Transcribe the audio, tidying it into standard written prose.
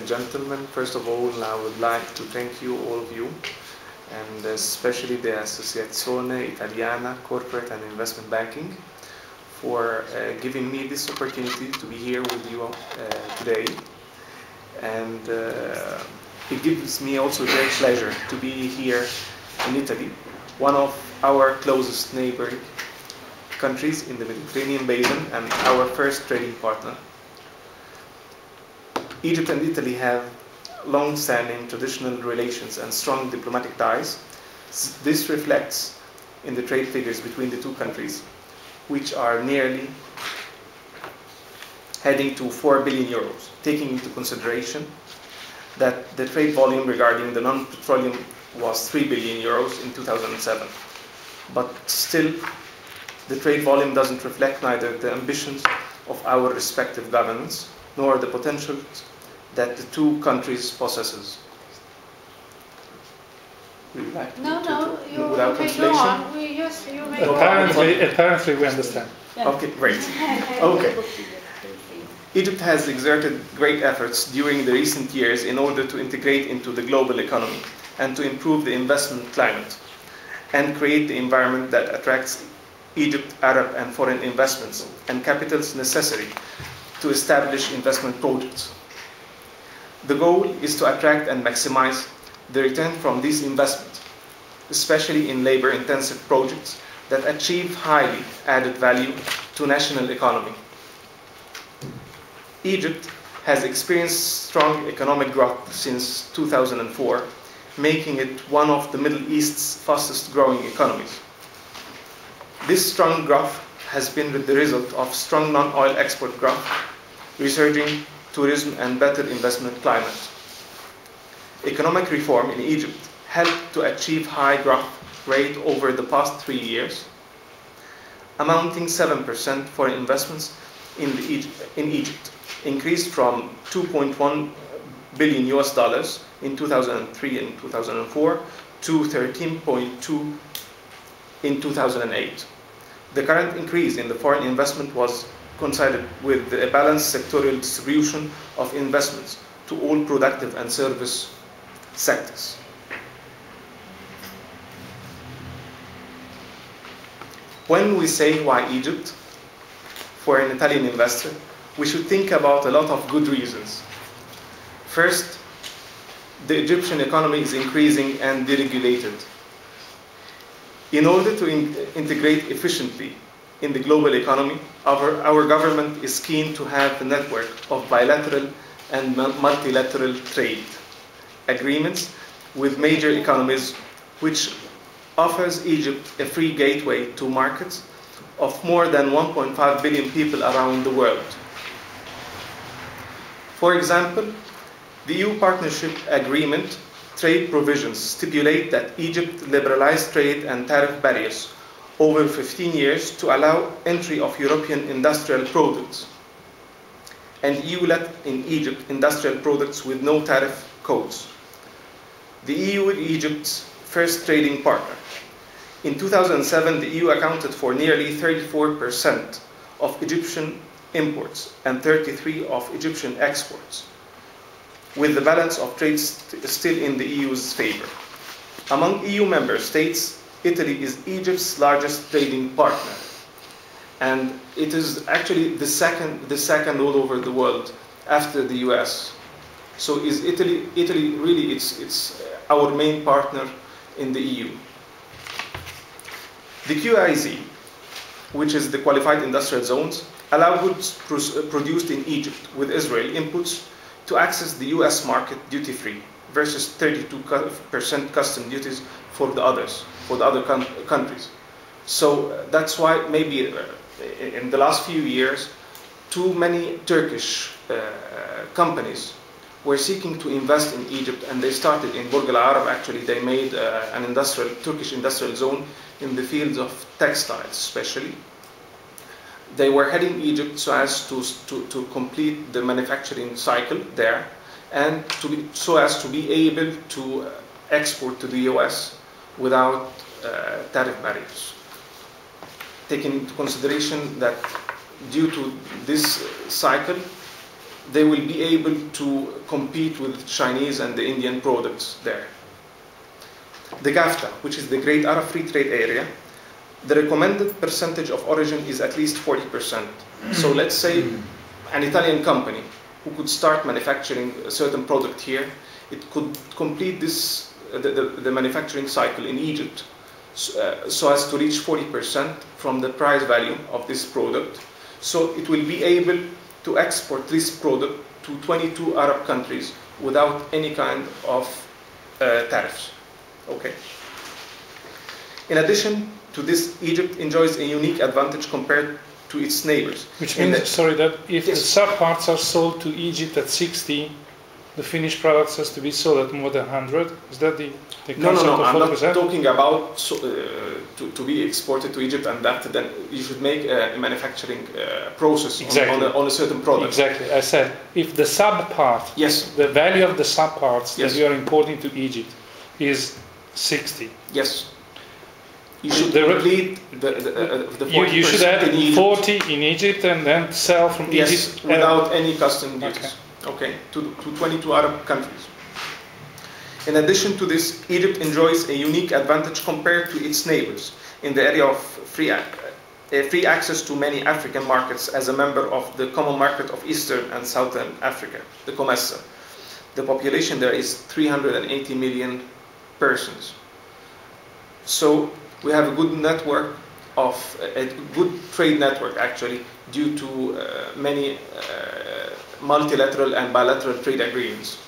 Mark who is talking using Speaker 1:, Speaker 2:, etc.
Speaker 1: Gentlemen, first of all, I would like to thank you, all of you, and especially the Associazione Italiana Corporate and Investment Banking, for giving me this opportunity to be here with you today. And it gives me also great pleasure to be here in Italy, one of our closest neighboring countries in the Mediterranean basin and our first trading partner. Egypt and Italy have long-standing traditional relations and strong diplomatic ties. This reflects in the trade figures between the two countries, which are nearly heading to 4 billion euros, taking into consideration that the trade volume regarding the non-petroleum was 3 billion euros in 2007. But still, the trade volume doesn't reflect neither the ambitions of our respective governments nor the potential that the two countries possesses. Without translation?
Speaker 2: Apparently we understand.
Speaker 1: Okay, great. Okay. Egypt has exerted great efforts during the recent years in order to integrate into the global economy and to improve the investment climate and create the environment that attracts Egypt, Arab and foreign investments and capitals necessary to establish investment projects. The goal is to attract and maximize the return from these investments, especially in labor-intensive projects that achieve highly added value to national economy. Egypt has experienced strong economic growth since 2004, making it one of the Middle East's fastest growing economies. This strong growth has been the result of strong non-oil export growth, resurging tourism and better investment climate. Economic reform in Egypt helped to achieve high growth rate over the past 3 years, amounting 7% for investments in Egypt, increased from 2.1 billion US dollars in 2003 and 2004 to 13.2 in 2008. The current increase in the foreign investment was coincided with a balanced sectorial distribution of investments to all productive and service sectors. When we say why Egypt, for an Italian investor, we should think about a lot of good reasons. First, the Egyptian economy is increasing and deregulated. In order to integrate efficiently in the global economy, our government is keen to have a network of bilateral and multilateral trade agreements with major economies, which offers Egypt a free gateway to markets of more than 1.5 billion people around the world. For example, the EU Partnership Agreement trade provisions stipulate that Egypt liberalize trade and tariff barriers over 15 years to allow entry of European industrial products, and EU let in Egypt industrial products with no tariff codes. The EU is Egypt's first trading partner. In 2007, the EU accounted for nearly 34% of Egyptian imports and 33% of Egyptian exports, with the balance of trade still in the EU's favor. Among EU member states, Italy is Egypt's largest trading partner, and it is actually the second all over the world after the US. So is Italy really it's our main partner in the EU. The QIZ, which is the Qualified Industrial Zones, allow goods produced in Egypt with Israel inputs to access the US market duty-free versus 32% custom duties for the other countries. So that's why maybe in the last few years, too many Turkish companies were seeking to invest in Egypt, and they started in Burj Al Arab. Actually, they made an Turkish industrial zone in the fields of textiles, especially. They were heading Egypt so as to complete the manufacturing cycle there, and so as to be able to export to the US without tariff barriers. Taking into consideration that due to this cycle, they will be able to compete with Chinese and the Indian products there. The GAFTA, which is the Great Arab Free Trade Area, the recommended percentage of origin is at least 40%. So let's say an Italian company who could start manufacturing a certain product here, it could complete this, the manufacturing cycle in Egypt so as to reach 40% from the price value of this product. So it will be able to export this product to 22 Arab countries without any kind of tariffs. Okay. In addition to this, Egypt enjoys a unique advantage compared to its neighbors.
Speaker 2: Which means, sorry, that if the sub-parts are sold to Egypt at 60, the finished products has to be sold at more than 100? Is that the concept
Speaker 1: no,
Speaker 2: of 40%?
Speaker 1: I'm not talking about to be exported to Egypt and that then you should make a manufacturing process on a certain product.
Speaker 2: Exactly. I said, if the sub-part, the value of the sub-parts that you are importing to Egypt is 60.
Speaker 1: Yes. You should complete the 40%.
Speaker 2: You should have 40 in Egypt and then sell from Egypt
Speaker 1: without any custom duties. Okay, to 22 Arab countries. In addition to this, Egypt enjoys a unique advantage compared to its neighbors in the area of free access to many African markets as a member of the Common Market of Eastern and Southern Africa, the COMESA. The population there is 380 million persons. So we have a good network a good trade network actually due to many multilateral and bilateral trade agreements.